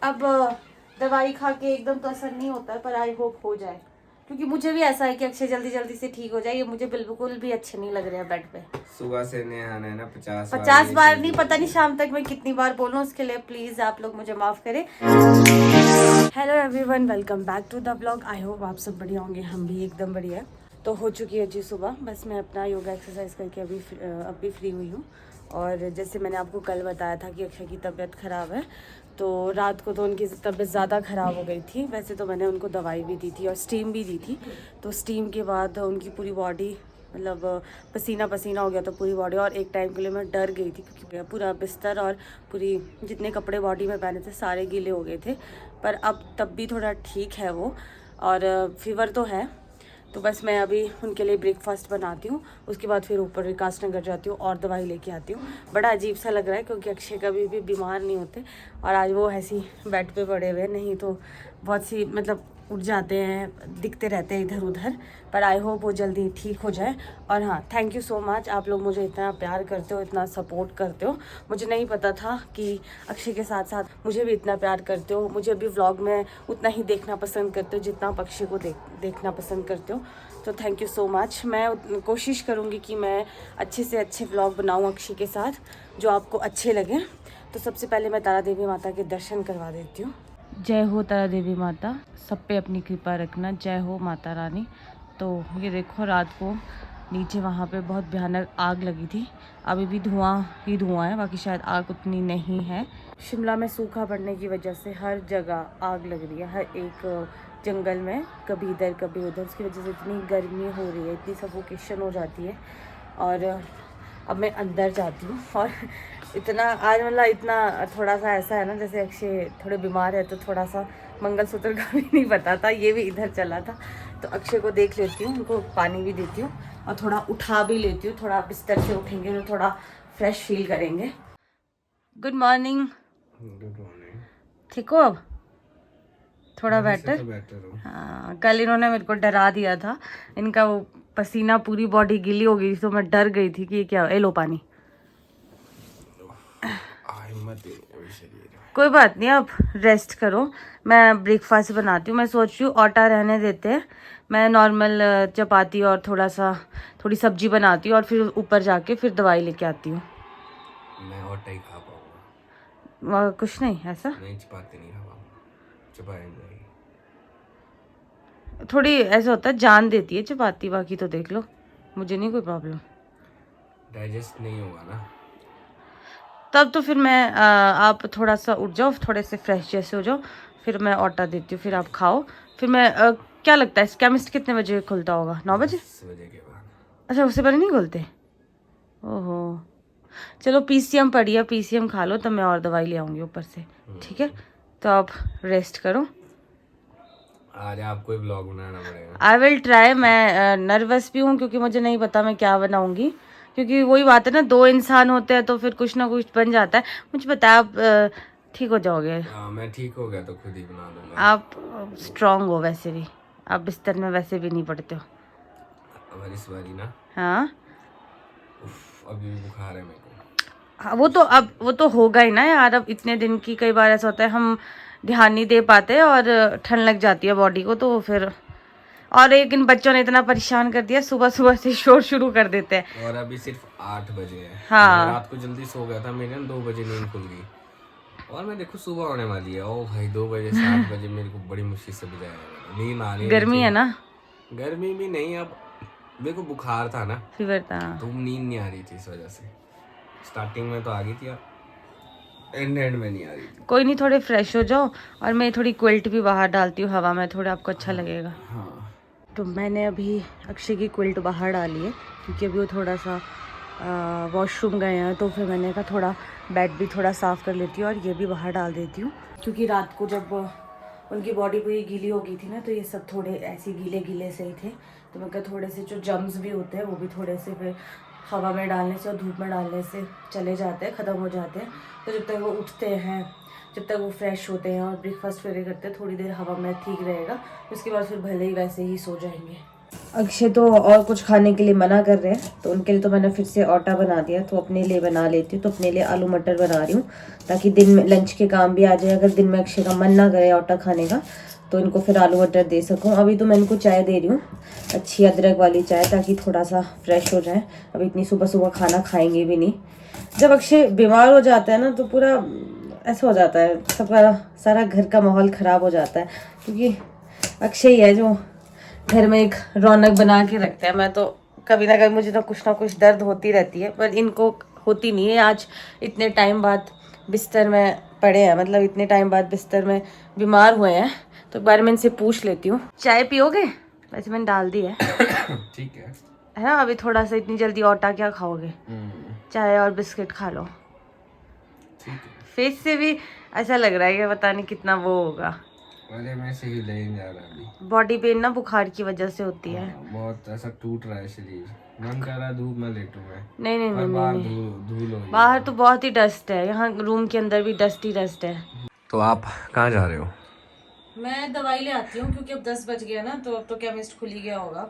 अब दवाई खा के एकदम तो असर नहीं होता है, पर आई होप हो जाए, क्योंकि मुझे भी ऐसा है कि अक्षय जल्दी जल्दी से ठीक हो जाए। ये मुझे बिल्कुल भी अच्छे नहीं लग रहे हैं बेड पे। सुबह से नहाना है ना 50 बार नहीं, पता नहीं शाम तक मैं कितनी बार बोलूं, उसके लिए प्लीज आप लोग मुझे माफ करें। Hello everyone, welcome back to the blog. I hope आप सब बढ़िया होंगे, हम भी एकदम बढ़िया। तो हो चुकी है जी सुबह, बस मैं अपना योगा एक्सरसाइज करके अभी फ्री हुई हूँ। और जैसे मैंने आपको कल बताया था कि अक्षय की तबीयत ख़राब है, तो रात को तो उनकी तबीयत ज़्यादा ख़राब हो गई थी। वैसे तो मैंने उनको दवाई भी दी थी और स्टीम भी दी थी। तो स्टीम के बाद उनकी पूरी बॉडी मतलब पसीना पसीना हो गया था पूरी बॉडी, और एक टाइम के लिए मैं डर गई थी क्योंकि पूरा बिस्तर और पूरी जितने कपड़े बॉडी में पहने थे सारे गीले हो गए थे। पर अब तब भी थोड़ा ठीक है वो, और फीवर तो है। तो बस मैं अभी उनके लिए ब्रेकफास्ट बनाती हूँ, उसके बाद फिर ऊपर विकास नगर जाती हूँ और दवाई लेके आती हूँ। बड़ा अजीब सा लग रहा है क्योंकि अक्षय कभी भी बीमार नहीं होते, और आज वो ऐसी बेड पे पड़े हुए, नहीं तो बहुत सी मतलब उठ जाते हैं, दिखते रहते हैं इधर उधर। पर आई होप वो जल्दी ठीक हो जाए। और हाँ, थैंक यू सो मच, आप लोग मुझे इतना प्यार करते हो, इतना सपोर्ट करते हो। मुझे नहीं पता था कि अक्षय के साथ साथ मुझे भी इतना प्यार करते हो, मुझे भी व्लॉग में उतना ही देखना पसंद करते हो जितना आप अक्षय को देखना पसंद करते हो। तो थैंक यू सो मच। मैं कोशिश करूँगी कि मैं अच्छे से अच्छे व्लॉग बनाऊँ अक्षय के साथ, जो आपको अच्छे लगें। तो सबसे पहले मैं तारा देवी माता के दर्शन करवा देती हूँ। जय हो तारा देवी माता, सब पे अपनी कृपा रखना। जय हो माता रानी। तो ये देखो, रात को नीचे वहाँ पे बहुत भयानक आग लगी थी। अभी भी धुआं ही धुआं है, बाकी शायद आग उतनी नहीं है। शिमला में सूखा पड़ने की वजह से हर जगह आग लग रही है, हर एक जंगल में, कभी इधर कभी उधर। उसकी वजह से इतनी गर्मी हो रही है, इतनी सफोकेशन हो जाती है। और अब मैं अंदर जाती हूँ, और इतना आज मतलब इतना थोड़ा सा ऐसा है ना, जैसे अक्षय थोड़े बीमार है तो थोड़ा सा मंगलसूत्र का भी नहीं पता था, ये भी इधर चला था। तो अक्षय को देख लेती हूँ, उनको पानी भी देती हूँ और थोड़ा उठा भी लेती हूँ। थोड़ा बिस्तर से उठेंगे तो थोड़ा फ्रेश फील करेंगे। Good morning. Good morning. ठीक हो अब? थोड़ा बेटर? तो बेटर हो। हाँ, कल इन्होंने मेरे को डरा दिया था, इनका वो पसीना पूरी बॉडी गीली हो गई, तो मैं डर गई थी कि ये क्या। ए लो पानी। कोई बात नहीं, आप रेस्ट करो, मैं ब्रेकफास्ट बनाती हूँ। मैं सोच रही हूँ आटा रहने देते हैं, मैं नॉर्मल चपाती और थोड़ी सब्जी बनाती हूँ, और फिर ऊपर जाके फिर दवाई लेके आती हूँ। मैं आटा ही खा पाऊंगा। कुछ नहीं ऐसा, नहीं, चपाती नहीं खा पाऊंगा, चपाएंगे। थोड़ी ऐसा होता है, जान देती है चपाती, बाकी तो देख लो, मुझे नहीं कोई प्रॉब्लम। डाइजेस्ट नहीं होगा ना तब तो फिर मैं आप थोड़ा सा उठ जाओ, थोड़े से फ्रेश जैसे हो जाओ, फिर मैं आटा देती हूँ, फिर आप खाओ। फिर मैं क्या लगता है केमिस्ट कितने बजे खुलता होगा? 9 बजे? 10 बजे के बाद। अच्छा, उससे पहले नहीं खुलते? ओहो, चलो पीसीएम पड़ी है, पीसीएम खा लो, तब मैं और दवाई ले आऊँगी ऊपर से। ठीक है, तो आप रेस्ट करो। आज आपको ही ब्लॉग बनाना पड़ेगा। I will try. मैं नर्वस भी हूँ क्योंकि मुझे नहीं पता मैं क्या बनाऊँगी, क्योंकि वही बात है ना, 2 इंसान होते हैं तो फिर कुछ ना कुछ बन जाता है। मुझे पता है आप ठीक हो जाओगे। मैं ठीक हो गया तो खुद ही बना दूंगा। आप स्ट्रांग हो, वैसे भी आप बिस्तर में वैसे भी नहीं पड़ते हो। अब इस बारी ना, हाँ, अभी भी बुखार है मेरे को। हाँ, वो तो होगा ही ना यार। अब इतने दिन की, कई बार ऐसा होता है हम ध्यान नहीं दे पाते और ठंड लग जाती है बॉडी को, तो फिर। और एक इन बच्चों ने इतना परेशान कर दिया, सुबह सुबह से शोर शुरू कर देते हैं। और अभी सिर्फ 8 बजे है। हाँ, मैं रात को जल्दी सो गया था, मेरे 2 बजे नींद खुल गई, और मैं देखो सुबह होने वाली है। ओ भाई, 2 बजे 7 बजे मेरे को बड़ी मुश्किल से बुझाया, नींद आ रही है। गर्मी है ना? गर्मी भी नहीं, अब मेरे को बुखार था ना, फीवर था। तो नींद नहीं आ रही थी, इस वजह से। स्टार्टिंग में तो आ गई थी, एंड में नहीं आ रही थी। कोई नहीं, थोड़े फ्रेश हो जाओ, और मैं थोड़ी क्विल्ट भी बाहर डालती हूँ हवा में, थोड़ा आपको अच्छा लगेगा। हाँ, तो मैंने अभी अक्षय की क्विल्ट बाहर डाली है, क्योंकि अभी वो थोड़ा सा वॉशरूम गए हैं, तो फिर मैंने कहा थोड़ा बेड भी थोड़ा साफ़ कर लेती हूँ और ये भी बाहर डाल देती हूँ। क्योंकि रात को जब उनकी बॉडी पूरी गीली हो गई थी ना, तो ये सब थोड़े ऐसे गीले गीले से ही थे। तो मैं कहा थोड़े से जो जम्स भी होते हैं वो भी थोड़े से फिर हवा में डालने से और धूप में डालने से चले जाते हैं, ख़त्म हो जाते हैं। तो जब तक वो उठते हैं, जब तक वो फ्रेश होते हैं और ब्रेकफास्ट वगैरह करते हैं, थोड़ी देर हवा में ठीक रहेगा, उसके बाद फिर भले ही वैसे ही सो जाएंगे। अक्षय तो और कुछ खाने के लिए मना कर रहे हैं, तो उनके लिए तो मैंने फिर से आटा बना दिया। तो अपने लिए बना लेती हूँ। तो अपने लिए आलू मटर बना रही हूँ ताकि दिन में लंच के काम भी आ जाए। अगर दिन में अक्षय का मन ना करे आटा खाने का तो इनको फिर आलू मटर दे सकूँ। अभी तो मैं इनको चाय दे रही हूँ, अच्छी अदरक वाली चाय, ताकि थोड़ा सा फ्रेश हो जाए। अब इतनी सुबह सुबह खाना खाएंगे भी नहीं। जब अक्षय बीमार हो जाता है ना तो पूरा ऐसा हो जाता है, सबका सारा घर का माहौल ख़राब हो जाता है। क्योंकि अक्षय ही है जो घर में एक रौनक बना के रखता है। मैं तो कभी ना कभी मुझे तो कुछ ना कुछ दर्द होती रहती है, पर इनको होती नहीं है। आज इतने टाइम बाद बिस्तर में पड़े हैं, मतलब इतने टाइम बाद बिस्तर में बीमार हुए हैं, तो एक बार मैं इनसे पूछ लेती हूँ। चाय पियोगे? वैसे मैंने डाल दी है। ठीक है ना, अभी थोड़ा सा, इतनी जल्दी आटा क्या खाओगे? चाय और बिस्किट खा लो। ठीक है। फेस से भी ऐसा लग रहा है कि पता नहीं कितना वो होगा। अरे मैं सही नहीं जा रहा अभी। बॉडी पेन ना बुखार की वजह से होती है। बहुत ऐसा टूट रहा है शरीर, मन कर रहा धूप में लेटूं मैं। नहीं नहीं और नहीं बाहर नहीं, धूल हो रही है। बाहर तो बहुत ही डस्ट है, यहाँ रूम के अंदर भी डस्ट ही डस्ट है। तो आप कहाँ जा रहे हो? मैं दवाई ले आती हूँ क्योंकि अब 10 बज गया ना, तो अब तो केमिस्ट खुल ही गया होगा।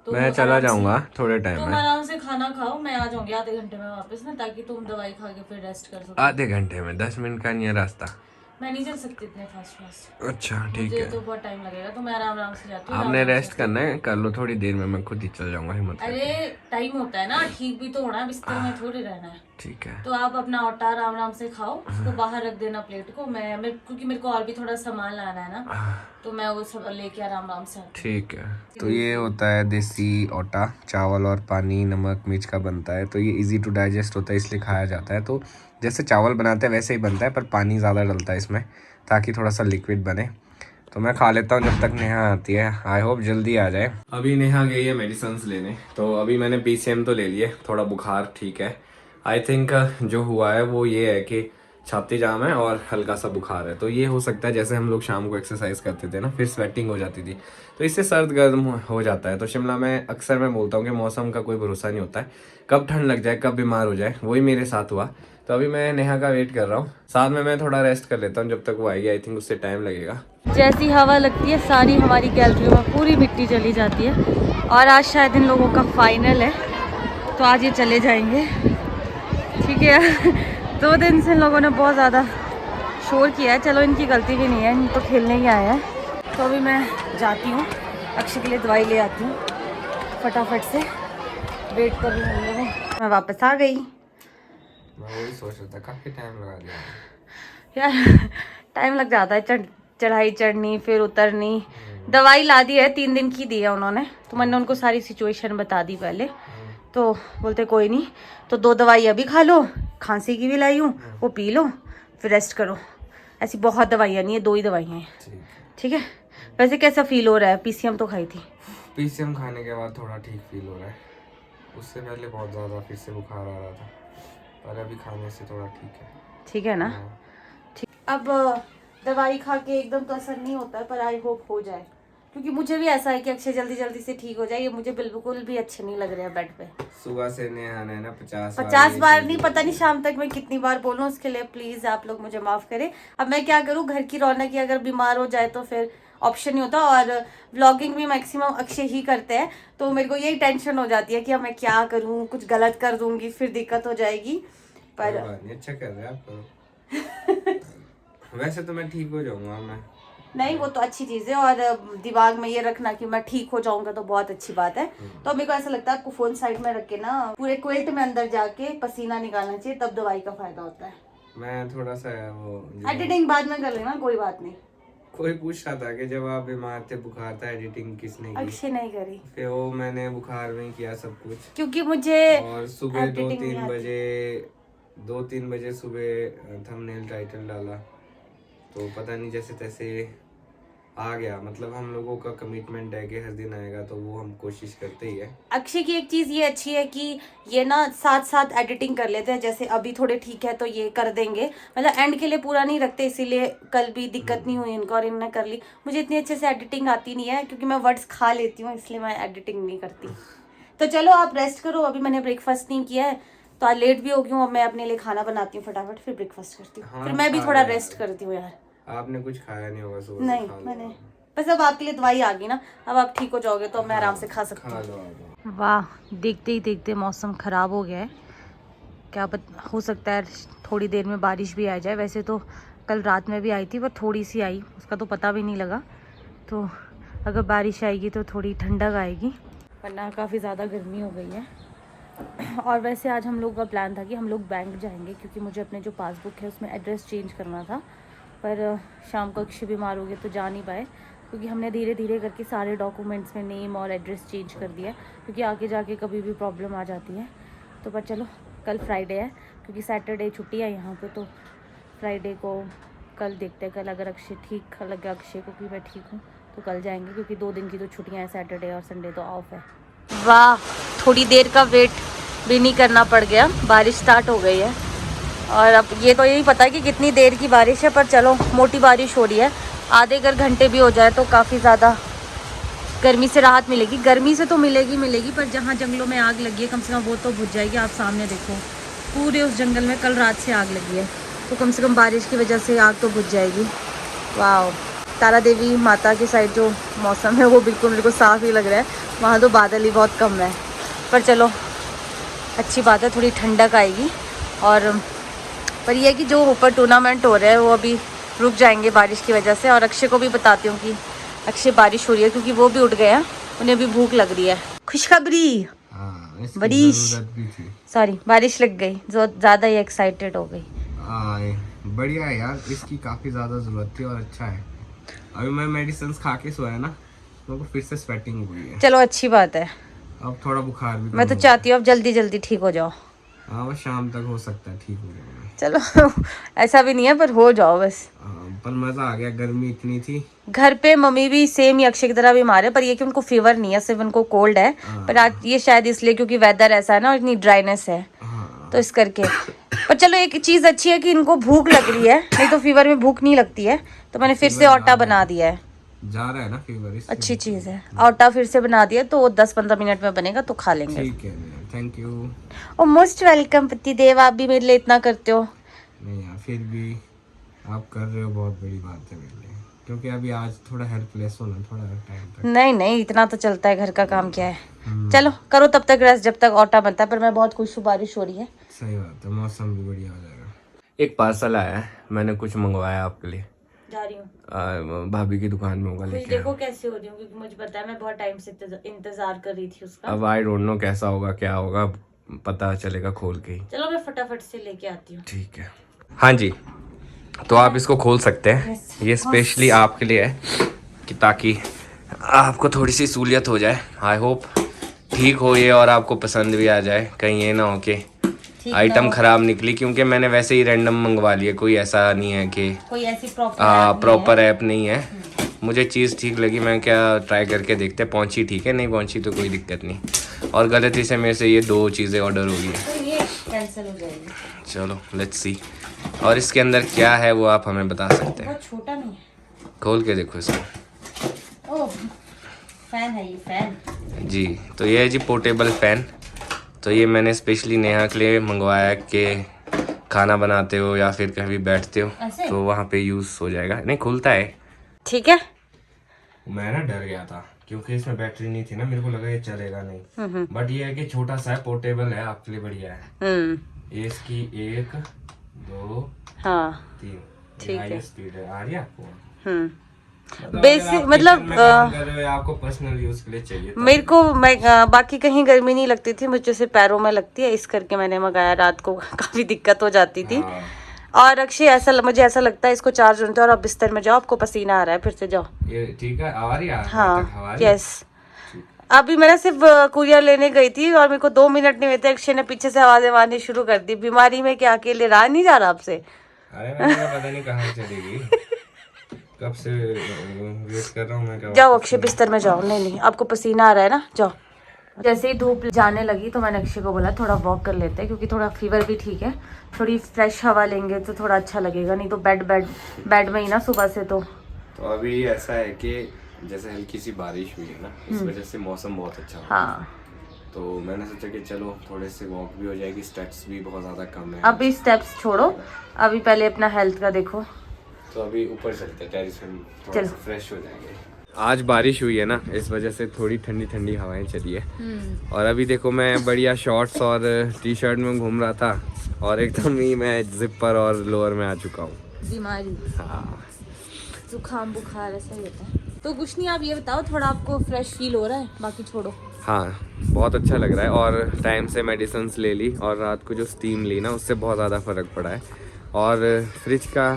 तो मैं चला आराम से जाऊंगा थोड़े टाइम तुम में। आराम से खाना खाओ, मैं आ जाऊंगी आधे घंटे में वापस ना, ताकि तुम दवाई खा के फिर रेस्ट कर सको। आधे घंटे में? 10 मिनट का नहीं है रास्ता। मैं नहीं चल सकती इतने फास्ट। अच्छा ठीक मुझे है। तो बहुत टाइम लगेगा, तो मैं आराम आराम से जाती हूँ। आपने आराम रेस्ट से करना है, कर लो थोड़ी देर में, मैं खुद ही चल जाऊंगा हिम्मत करके। अरे टाइम होता है ना, ठीक भी तो होना है, बिस्तर में थोड़ी रहना है। ठीक है। तो आप अपना आटा आराम आराम से खाओ, उसको बाहर रख देना प्लेट को। मैं क्योंकि मेरे को और भी थोड़ा सामान लाना है ना, तो मैं वो सब लेके आराम आराम से आती हूँ। ठीक है। तो ये होता है देसी आटा, चावल और पानी नमक मिर्च का बनता है। तो ये इजी टू डाइजेस्ट होता है, इसलिए खाया जाता है। तो जैसे चावल बनाते हैं वैसे ही बनता है, पर पानी ज़्यादा डलता है इसमें ताकि थोड़ा सा लिक्विड बने। तो मैं खा लेता हूँ जब तक नेहा आती है। आई होप जल्दी आ जाए। अभी नेहा गई है मेडिसिन लेने, तो अभी मैंने PCM तो ले लिए, थोड़ा बुखार ठीक है। आई थिंक जो हुआ है वो ये है कि छाती जाम है और हल्का सा बुखार है। तो ये हो सकता है जैसे हम लोग शाम को एक्सरसाइज करते थे ना, फिर स्वेटिंग हो जाती थी, तो इससे सर्द गर्म हो जाता है। तो शिमला में अक्सर मैं बोलता हूँ कि मौसम का कोई भरोसा नहीं होता है, कब ठंड लग जाए कब बीमार हो जाए, वही मेरे साथ हुआ। तो अभी मैं नेहा का वेट कर रहा हूँ, साथ में मैं थोड़ा रेस्ट कर लेता हूँ जब तक वो आएगी। आई थिंक उससे टाइम लगेगा। जैसी हवा लगती है सारी हमारी गैलरी में पूरी मिट्टी चली जाती है। और आज शायद इन लोगों का फाइनल है, तो आज ये चले जाएंगे। ठीक है 2 दिन से इन लोगों ने बहुत ज़्यादा शोर किया है। चलो इनकी गलती भी नहीं है, इन तो खेलने ही आए हैं। तो अभी मैं जाती हूँ, अक्षय के लिए दवाई ले आती हूँ, फटाफट से वेट कर रही हूँ लोगों। मैं वापस आ गई। मैं वही सोच रहा था, काफ़ी टाइम लगा दिया यार टाइम लग जाता है, चढ़ाई चढ़नी फिर उतरनी। दवाई ला दी है, 3 दिन की दी है उन्होंने, तो मैंने उनको सारी सिचुएशन बता दी पहले। तो बोलते कोई नहीं, तो 2 दवाई अभी खा लो, खांसी की भी लाई हूँ, वो पी लो फिर रेस्ट करो। ऐसी बहुत दवाइयाँ नहीं है, 2 ही दवाइयाँ हैं। ठीक है। वैसे कैसा फील हो रहा है? PCM तो खाई थी। PCM खाने के बाद थोड़ा ठीक फील हो रहा है, उससे पहले बहुत ज़्यादा फिर से बुखार आ रहा था, पर अभी खाने से थोड़ा ठीक है। ठीक है ना? ठीक। अब दवाई खा के एकदम तो असर नहीं होता है, पर आई होप हो जाए, क्योंकि मुझे भी ऐसा है कि अक्षय जल्दी जल्दी से ठीक हो जाए। ये मुझे बिल्कुल भी अच्छे नहीं लग रहे हैं बेड पे। सुबह से नहाना है ना 50 बार नहीं, पता नहीं शाम तक मैं कितनी बार बोलूँ, उसके लिए प्लीज आप लोग मुझे माफ करें। अब मैं क्या करूँ, घर की रौनक ही अगर बीमार हो जाए तो फिर ऑप्शन नहीं होता। और व्लॉगिंग भी मैक्सिमम अक्षय ही करते हैं, तो मेरे को यही टेंशन हो जाती है कि अब मैं क्या करूँ, कुछ गलत कर दूंगी फिर दिक्कत हो जाएगी। पर अच्छा कर रहे हैं आप। वैसे तो मैं ठीक हो जाऊंगा मैं। नहीं, वो तो अच्छी चीज़ है, और दिमाग में ये रखना कि मैं ठीक हो जाऊंगा तो बहुत अच्छी बात है। तो मेरे को ऐसा लगता है आपको फोन साइड में रख के ना पूरे क्विल्ट में अंदर जाके पसीना निकालना चाहिए, तब दवाई का फायदा होता है। मैं थोड़ा सा वो एडिटिंग बाद में कर लेना, कोई बात नहीं। कोई पूछ रहा था कि जब आप बीमार थे, बुखार था, एडिटिंग किसने की? अक्षय नहीं करी। फिर वो मैंने बुखार में किया सब कुछ, क्योंकि मुझे और सुबह 2-3 बजे सुबह थंबनेल टाइटल डाला, तो पता नहीं जैसे तैसे आ गया। मतलब हम लोगों का कमिटमेंट है कि हर दिन आएगा, तो वो हम कोशिश करते ही है। अक्षय की एक चीज़ ये अच्छी है कि ये ना साथ साथ एडिटिंग कर लेते हैं। जैसे अभी थोड़े ठीक है तो ये कर देंगे, मतलब एंड के लिए पूरा नहीं रखते, इसीलिए कल भी दिक्कत नहीं हुई इनको और इन्होंने कर ली। मुझे इतनी अच्छे से एडिटिंग आती नहीं है, क्योंकि मैं वर्ड्स खा लेती हूँ, इसलिए मैं एडिटिंग नहीं करती। तो चलो आप रेस्ट करो, अभी मैंने ब्रेकफास्ट नहीं किया है, तो आज लेट भी हो गई हूँ। अब मैं अपने लिए खाना बनाती हूँ फटाफट, फिर ब्रेकफास्ट करती हूँ। फिर मैं भी थोड़ा रेस्ट करती हूँ यार। आपने कुछ खाया नहीं होगा सुबह? नहीं, मैंने बस अब आपके लिए दवाई आ गई ना, अब आप ठीक हो जाओगे तो मैं आराम से खा सकती हूँ। वाह, देखते ही देखते मौसम ख़राब हो गया है। क्या हो सकता है थोड़ी देर में बारिश भी आ जाए। वैसे तो कल रात में भी आई थी, पर थोड़ी सी आई, उसका तो पता भी नहीं लगा। तो अगर बारिश आएगी तो थोड़ी ठंडक आएगी, वरना काफ़ी ज़्यादा गर्मी हो गई है। और वैसे आज हम लोग का प्लान था कि हम लोग बैंक जाएंगे, क्योंकि मुझे अपने जो पासबुक है उसमें एड्रेस चेंज करना था। पर शाम को अक्षय बीमार हो गए तो जा नहीं पाए, क्योंकि हमने धीरे धीरे करके सारे डॉक्यूमेंट्स में नेम और एड्रेस चेंज कर दिया, क्योंकि आगे जाके कभी भी प्रॉब्लम आ जाती है। तो पर चलो, कल फ्राइडे है, क्योंकि सैटरडे छुट्टी है यहाँ पे, तो फ्राइडे को कल देखते हैं। कल अगर अक्षय ठीक लगे अक्षय को कि मैं ठीक हूँ तो कल जाएंगे, क्योंकि 2 दिन की तो छुट्टियाँ हैं, सैटरडे और संडे तो ऑफ है। वाह, थोड़ी देर का वेट भी नहीं करना पड़ गया, बारिश स्टार्ट हो गई है। और अब ये तो यही पता है कि कितनी देर की बारिश है, पर चलो मोटी बारिश हो रही है। आधे अगर घंटे भी हो जाए तो काफ़ी ज़्यादा गर्मी से राहत मिलेगी। गर्मी से तो मिलेगी, पर जहाँ जंगलों में आग लगी है कम से कम वो तो बुझ जाएगी। आप सामने देखो, पूरे उस जंगल में कल रात से आग लगी है, तो कम से कम बारिश की वजह से आग तो बुझ जाएगी। वाह, तारा देवी माता की साइड जो मौसम है वो बिल्कुल मेरे को साफ़ ही लग रहा है। वहाँ तो बादल ही बहुत कम है, पर चलो अच्छी बात है, थोड़ी ठंडक आएगी। और पर यह है कि जो ऊपर टूर्नामेंट हो रहा है वो अभी रुक जाएंगे बारिश की वजह से। और अक्षय को भी बताती हूँ कि अक्षय बारिश हो रही है, क्योंकि वो भी उठ गया, उन्हें भी भूख लग रही है। खुशखबरी, बारिश, सॉरी बारिश लग गई, जो ज़्यादा ही एक्साइटेड हो गई। बढ़िया है यार, इसकी काफ़ी ज़्यादा ज़रूरत थी और अच्छा है। अभी मैं मेडिसिन खा के सोया ना, तो फिर से स्वेटिंग हुई है। चलो अच्छी बात है, अब थोड़ा बुखार भी मैं तो चाहती हूँ अब जल्दी जल्दी ठीक हो जाओ। हाँ, बस शाम तक हो सकता है ठीक हो जाए। चलो ऐसा भी नहीं है, पर हो जाओ बस। पर मज़ा आ गया, गर्मी इतनी थी। घर पे मम्मी भी सेम ही अक्षय की तरह बीमार है, पर ये कि उनको फीवर नहीं है, सिर्फ उनको कोल्ड है। पर आज ये शायद इसलिए क्योंकि वेदर ऐसा है ना, और इतनी ड्राइनेस है, तो इस करके। पर चलो एक चीज़ अच्छी है कि इनको भूख लग रही है, नहीं तो फीवर में भूख नहीं लगती है। तो मैंने फिर से आटा बना दिया है, जा रहा है ना फीवर, अच्छी चीज़ है। आटा फिर से बना दिया, तो 10-15 मिनट में बनेगा, तो खा लेंगे। ठीक है, thank you. Oh most welcome पति देव, आप भी मेरे लिए इतना करते हो। नहीं यार, फिर भी आप कर रहे हो, बहुत बड़ी बात है मेरे लिए, क्योंकि अभी आज थोड़ा हेल्पलेस होना, थोड़ा टाइम तक। नहीं इतना तो चलता है, घर का काम क्या है। चलो करो तब तक रेस्ट, जब तक आटा बनता है। पर मैं बहुत खुश हूँ, बारिश हो रही है। सही बात है, मौसम भी बढ़िया हो जाएगा। एक पार्सल आया है, मैंने कुछ मंगवाया आपके लिए। जा रही हूँ भाभी की दुकान में होगा, लेके देखो कैसे हो रही हूँ, क्योंकि मुझे पता है मैं बहुत टाइम से इंतजार कर रही थी उसका। अब आई डोंट नो कैसा होगा, क्या होगा, पता चलेगा खोल के ही। चलो मैं फटाफट से लेके आती हूँ। ठीक है, हाँ जी, तो आप इसको खोल सकते हैं। ये स्पेशली आपके लिए है, कि ताकि आपको थोड़ी सी सहूलियत हो जाए। आई होप ठीक हो ये और आपको पसंद भी आ जाए। कहीं ये ना हो कि आइटम खराब निकली, क्योंकि मैंने वैसे ही रैंडम मंगवा लिया, कोई ऐसा नहीं है कि कोई ऐसी प्रॉपर ऐप नहीं है। मुझे चीज़ ठीक लगी, मैं क्या ट्राई करके देखते, पहुंची ठीक है, नहीं पहुंची तो कोई दिक्कत नहीं। और गलती से मेरे से ये 2 चीज़ें ऑर्डर हो गई है, तो ये कैंसिल हो जाएगी। चलो लेट्स सी। और इसके अंदर क्या है वो आप हमें बता सकते हैं। बहुत छोटा नहीं है, खोल के देखो इसको। ओह फैन है ये, फैन जी, तो ये है जी पोर्टेबल फ़ैन। तो ये मैंने स्पेशली नेहा के लिए मंगवाया कि खाना बनाते हो या फिर कहीं बैठते हो तो वहाँ पे यूज़ हो जाएगा। नहीं खुलता है, ठीक है। मैं ना डर गया था क्योंकि इसमें बैटरी नहीं थी ना, मेरे को लगा ये चलेगा नहीं। बट ये है कि छोटा सा है, पोर्टेबल है, आपके लिए बढ़िया है। ये इसकी 1 2 3 ठीक है, स्पीड है। आ रही है आपको? बेसिक मतलब आपको पर्सनल यूज के लिए चाहिए। मेरे को बाकी कहीं गर्मी नहीं लगती थी, मुझे सिर्फ पैरों में लगती है, इस करके मैंने मंगाया। रात को काफी दिक्कत हो जाती थी। और अक्षय मुझे ऐसा लगता है इसको चार्ज होने दो और आप बिस्तर में जाओ, आपको पसीना आ रहा है, फिर से जाओ। ये ठीक है, आ रही है? हाँ यस। अभी मैं सिर्फ कुरियर लेने गई थी और मेरे को 2 मिनट नहीं हुए थे, अक्षय ने पीछे से आवाजें मारनी शुरू कर दी। बीमारी में क्या अकेले रहा नहीं जा रहा आपसे? अरे पता नहीं कहाँ चलेगी, कब से वेट कर रहा हूँ मैं। जाओ अक्षय बिस्तर में जाओ। नहीं आपको पसीना आ रहा है ना, जाओ। जैसे ही धूप जाने लगी तो मैंने अक्षय को बोला थोड़ा वॉक कर लेते हैं, क्योंकि थोड़ा फीवर भी ठीक है, थोड़ी फ्रेश हवा लेंगे तो थोड़ा अच्छा लगेगा, नहीं तो बेड में ही ना सुबह से। तो अभी ऐसा है कि जैसे हल्की सी बारिश हुई है ना, इस वजह से मौसम बहुत अच्छा है। हाँ, तो मैंने सोचा कि चलो थोड़े से वॉक भी हो जाएगी, स्टेप्स भी बहुत ज़्यादा कम है। अभी स्टेप्स छोड़ो, अभी पहले अपना हेल्थ का देखो। तो अभी ऊपर चलते हैं टेरेस पे, थोड़ा फ्रेश हो जाएंगे। आज बारिश हुई है ना, इस वजह से थोड़ी ठंडी ठंडी हवाएं चली है। और अभी देखो मैं बढ़िया शॉर्ट्स और टी शर्ट में घूम रहा था और एकदम ही मैं जिपर और लोअर में आ चुका हूँ। बीमारी, हाँ, जुकाम बुखार ऐसा ही होता है। तो कुछ नहीं, आप ये बताओ, थोड़ा आपको फ्रेश फील हो रहा है? बाकी छोड़ो। हाँ, बहुत अच्छा लग रहा है और टाइम से मेडिसिन ले ली और रात को जो स्टीम ली ना, उससे बहुत ज़्यादा फ़र्क पड़ा है। और फ्रिज का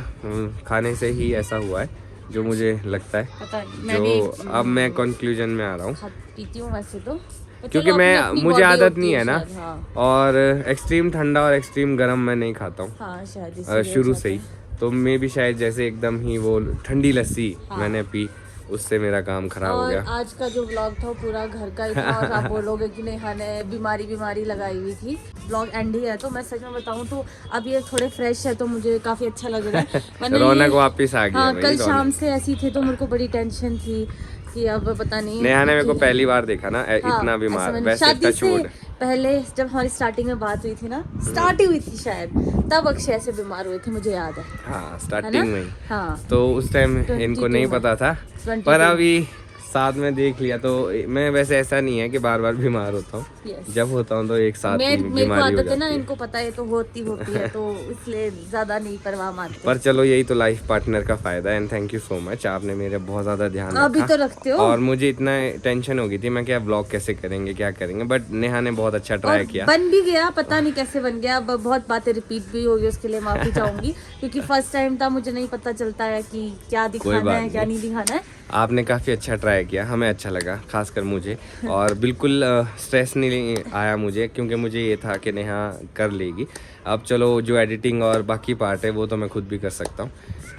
खाने से ही ऐसा हुआ है जो मुझे लगता है। पता नहीं, मैं जो भी अब मैं कंक्लूजन में आ रहा हूँ, पीती हूँ वैसे तो, क्योंकि मैं मुझे आदत नहीं है ना। हाँ। और एक्सट्रीम ठंडा और एक्सट्रीम गर्म मैं नहीं खाता हूँ। हाँ, शायद शुरू से ही। तो मैं भी शायद जैसे एकदम ही वो ठंडी लस्सी मैंने पी, उससे मेरा काम खराब हो गया। आज का जो व्लॉग था पूरा घर का ही था और आप बोलोगे कि नेहा ने बीमारी लगाई हुई थी। व्लॉग एंड ही है, तो मैं सच में बताऊं तो अब ये थोड़े फ्रेश है तो मुझे काफी अच्छा लग रहा है। रौनक वापस आ गई। हाँ, कल शाम से ऐसी थे तो मेरे को बड़ी टेंशन थी कि अब पता नहीं। नेहा ने मेरे को पहली बार देखा ना इतना बीमार। वैसे टचवुड पहले जब हमारी स्टार्टिंग में बात हुई थी ना, स्टार्ट ही हुई थी शायद, तब अक्षय ऐसे बीमार हुए थे, मुझे याद है। हाँ, स्टार्टिंग में। हाँ, तो उस टाइम इनको नहीं पता था, पर अभी साथ में देख लिया तो मैं वैसे ऐसा नहीं है कि बार बार बीमार होता हूँ। जब होता हूँ तो एक साथ मेरे को आदत है ना, इनको पता है तो होती है तो इसलिए ज्यादा नहीं परवाह मानते। पर चलो, यही तो लाइफ पार्टनर का फायदा है। And thank you so much, आपने मेरे बहुत ज्यादा ध्यान रखा। अभी तो रखते हो। और मुझे इतना टेंशन हो गई थी मैं क्या ब्लॉग कैसे करेंगे, क्या करेंगे, बट नेहा ने बहुत अच्छा ट्राई किया। बन भी गया, पता नहीं कैसे बन गया। अब बहुत बातें रिपीट भी होगी, उसके लिए माफी चाहूंगी क्योंकि फर्स्ट टाइम था, मुझे नहीं पता चलता है कि क्या दिखाना है क्या नहीं दिखाना है। आपने काफ़ी अच्छा ट्राई किया, हमें अच्छा लगा, खासकर मुझे। और बिल्कुल स्ट्रेस नहीं आया मुझे, क्योंकि मुझे ये था कि नेहा कर लेगी। अब चलो, जो एडिटिंग और बाकी पार्ट है वो तो मैं खुद भी कर सकता हूँ।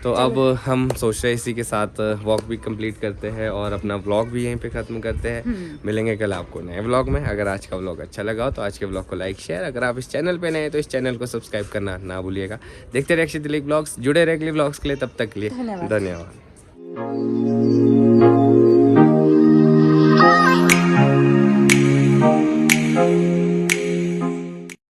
तो अब हम सोच रहे हैं इसी के साथ वॉक भी कंप्लीट करते हैं और अपना व्लॉग भी यहीं पे ख़त्म करते हैं। मिलेंगे कल आपको नए व्लॉग में। अगर आज का व्लॉग अच्छा लगा हो तो आज के व्लॉग को लाइक शेयर, अगर आप इस चैनल पे नए हैं तो इस चैनल को सब्सक्राइब करना ना भूलिएगा। देखते रहे अक्षय दिलीप व्लॉग्स, जुड़े रहे अगले व्लॉग्स के लिए। तब तक के लिए धन्यवाद।